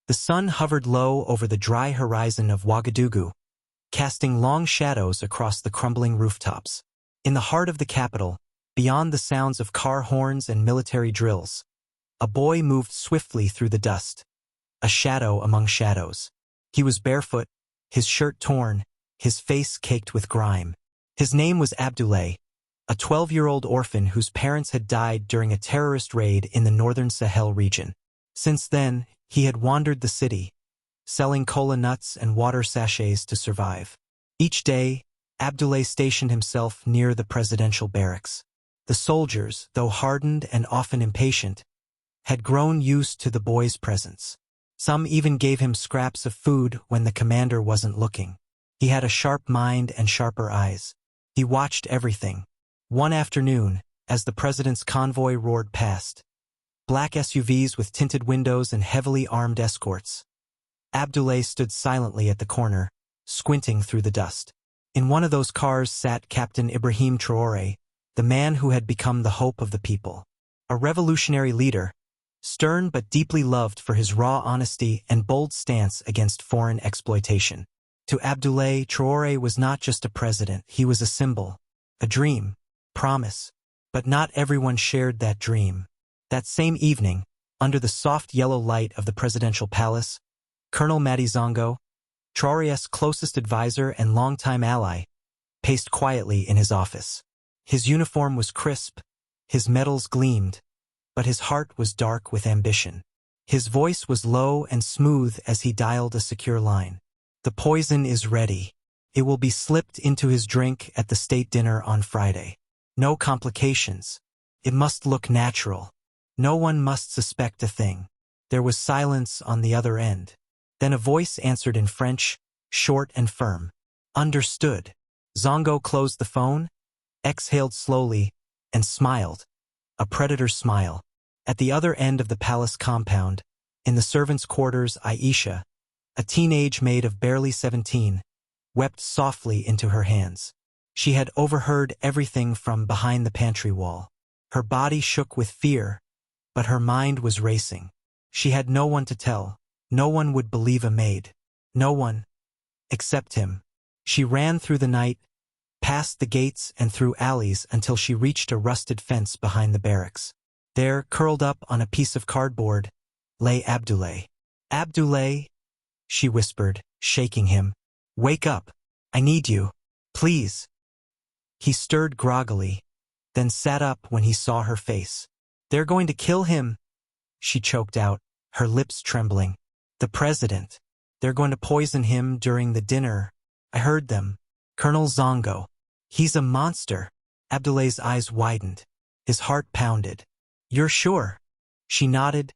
The sun hovered low over the dry horizon of Ouagadougou, casting long shadows across the crumbling rooftops. In the heart of the capital, beyond the sounds of car horns and military drills, a boy moved swiftly through the dust, a shadow among shadows. He was barefoot, his shirt torn, his face caked with grime. His name was Abdoulaye, a 12-year-old orphan whose parents had died during a terrorist raid in the northern Sahel region. Since then, he had wandered the city, selling cola nuts and water sachets to survive. Each day, Abdoulaye stationed himself near the presidential barracks. The soldiers, though hardened and often impatient, had grown used to the boy's presence. Some even gave him scraps of food when the commander wasn't looking. He had a sharp mind and sharper eyes. He watched everything. One afternoon, as the president's convoy roared past, black SUVs with tinted windows and heavily armed escorts, Abdoulaye stood silently at the corner, squinting through the dust. In one of those cars sat Captain Ibrahim Traoré, the man who had become the hope of the people. A revolutionary leader, stern but deeply loved for his raw honesty and bold stance against foreign exploitation. To Abdoulaye, Traoré was not just a president, he was a symbol, a dream, promise. But not everyone shared that dream. That same evening, under the soft yellow light of the presidential palace, Colonel Madi Zongo, Traoré's closest advisor and longtime ally, paced quietly in his office. His uniform was crisp, his medals gleamed, but his heart was dark with ambition. His voice was low and smooth as he dialed a secure line. The poison is ready. It will be slipped into his drink at the state dinner on Friday. No complications. It must look natural. No one must suspect a thing. There was silence on the other end. Then a voice answered in French, short and firm. Understood. Zongo closed the phone, exhaled slowly, and smiled. A predator's smile. At the other end of the palace compound, in the servants' quarters, Aisha, a teenage maid of barely 17, wept softly into her hands. She had overheard everything from behind the pantry wall. Her body shook with fear, but her mind was racing. She had no one to tell. No one would believe a maid. No one, except him. She ran through the night, past the gates and through alleys until she reached a rusted fence behind the barracks. There, curled up on a piece of cardboard, lay Abdoulaye. Abdoulaye, she whispered, shaking him. Wake up. I need you. Please. He stirred groggily, then sat up when he saw her face. They're going to kill him, she choked out, her lips trembling. The president. They're going to poison him during the dinner. I heard them. Colonel Zongo. He's a monster. Abdoulaye's eyes widened. His heart pounded. You're sure? She nodded,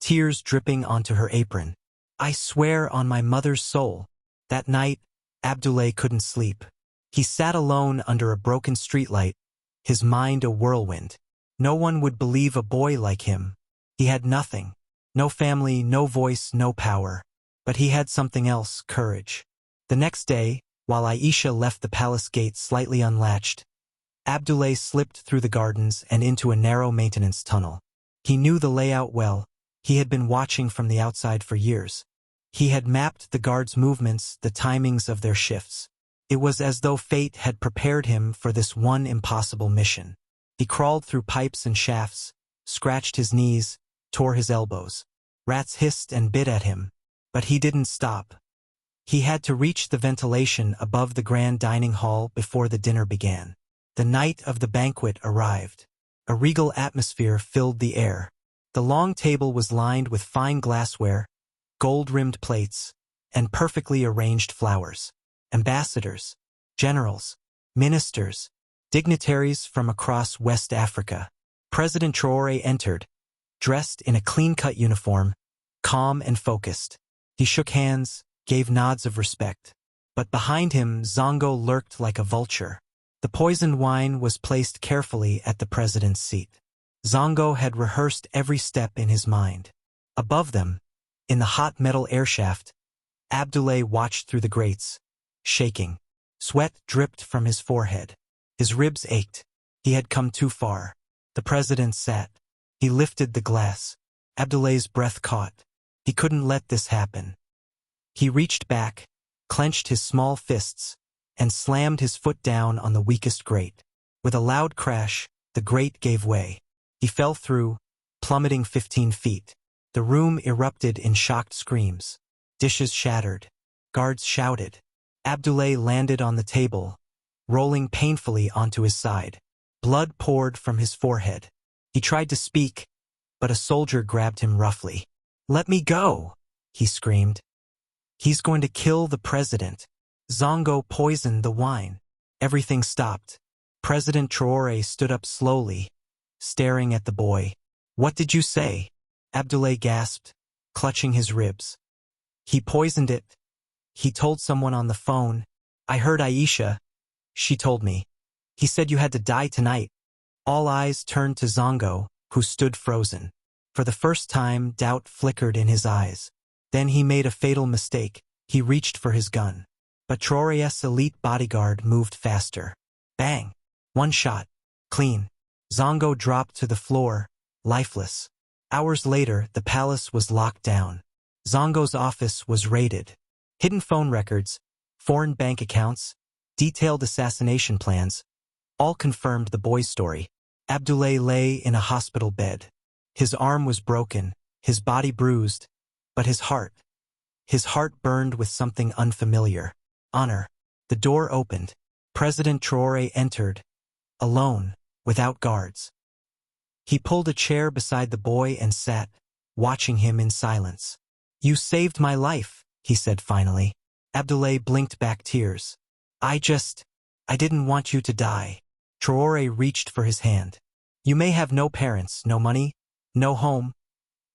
tears dripping onto her apron. I swear on my mother's soul. That night, Abdoulaye couldn't sleep. He sat alone under a broken streetlight, his mind a whirlwind. No one would believe a boy like him. He had nothing. No family, no voice, no power. But he had something else, courage. The next day, while Aisha left the palace gate slightly unlatched, Abdoulaye slipped through the gardens and into a narrow maintenance tunnel. He knew the layout well. He had been watching from the outside for years. He had mapped the guards' movements, the timings of their shifts. It was as though fate had prepared him for this one impossible mission. He crawled through pipes and shafts, scratched his knees, tore his elbows. Rats hissed and bit at him, but he didn't stop. He had to reach the ventilation above the grand dining hall before the dinner began. The night of the banquet arrived. A regal atmosphere filled the air. The long table was lined with fine glassware, gold-rimmed plates, and perfectly arranged flowers. Ambassadors, generals, ministers, dignitaries from across West Africa. President Traoré entered, dressed in a clean-cut uniform, calm and focused. He shook hands, gave nods of respect. But behind him, Zongo lurked like a vulture. The poisoned wine was placed carefully at the president's seat. Zongo had rehearsed every step in his mind. Above them, in the hot metal airshaft, Abdoulaye watched through the grates, shaking. Sweat dripped from his forehead. His ribs ached. He had come too far. The president sat. He lifted the glass. Abdoulaye's breath caught. He couldn't let this happen. He reached back, clenched his small fists, and slammed his foot down on the weakest grate. With a loud crash, the grate gave way. He fell through, plummeting 15 feet. The room erupted in shocked screams. Dishes shattered. Guards shouted. Abdoulaye landed on the table, rolling painfully onto his side. Blood poured from his forehead. He tried to speak, but a soldier grabbed him roughly. "Let me go," he screamed. "He's going to kill the president." Zongo poisoned the wine. Everything stopped. President Traoré stood up slowly, staring at the boy. "What did you say?" Abdoulaye gasped, clutching his ribs. "He poisoned it. He told someone on the phone. I heard Aisha. She told me. He said you had to die tonight." All eyes turned to Zongo, who stood frozen. For the first time, doubt flickered in his eyes. Then he made a fatal mistake. He reached for his gun. But Traoré's elite bodyguard moved faster. Bang! One shot. Clean. Zongo dropped to the floor, lifeless. Hours later, the palace was locked down. Zongo's office was raided. Hidden phone records, foreign bank accounts, detailed assassination plans, all confirmed the boy's story. Abdoulaye lay in a hospital bed. His arm was broken, his body bruised, but his heart burned with something unfamiliar. Honor. The door opened. President Traoré entered, alone, without guards. He pulled a chair beside the boy and sat, watching him in silence. "You saved my life," he said finally. Abdoulaye blinked back tears. I didn't want you to die." Traoré reached for his hand. "You may have no parents, no money, no home,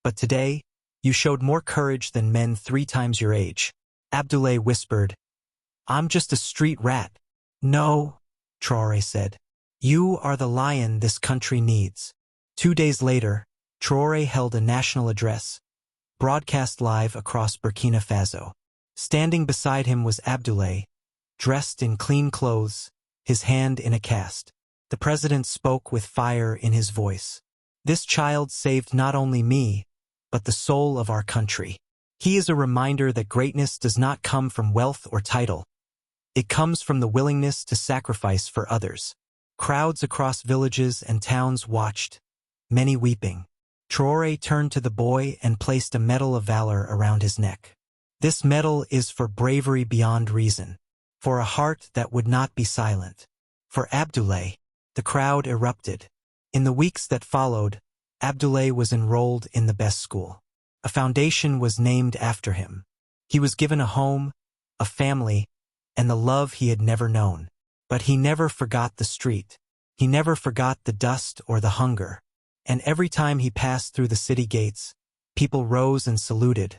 but today, you showed more courage than men 3 times your age." Abdoulaye whispered, "I'm just a street rat." "No," Traoré said. "You are the lion this country needs." 2 days later, Traoré held a national address, broadcast live across Burkina Faso. Standing beside him was Abdoulaye, dressed in clean clothes, his hand in a cast. The president spoke with fire in his voice. "This child saved not only me, but the soul of our country. He is a reminder that greatness does not come from wealth or title. It comes from the willingness to sacrifice for others." Crowds across villages and towns watched, many weeping. Traoré turned to the boy and placed a medal of valor around his neck. "This medal is for bravery beyond reason, for a heart that would not be silent. For Abdoulaye." The crowd erupted. In the weeks that followed, Abdoulaye was enrolled in the best school. A foundation was named after him. He was given a home, a family, and the love he had never known. But he never forgot the street. He never forgot the dust or the hunger. And every time he passed through the city gates, people rose and saluted,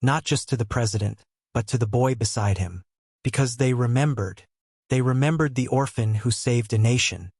not just to the president, but to the boy beside him. Because they remembered. They remembered the orphan who saved a nation.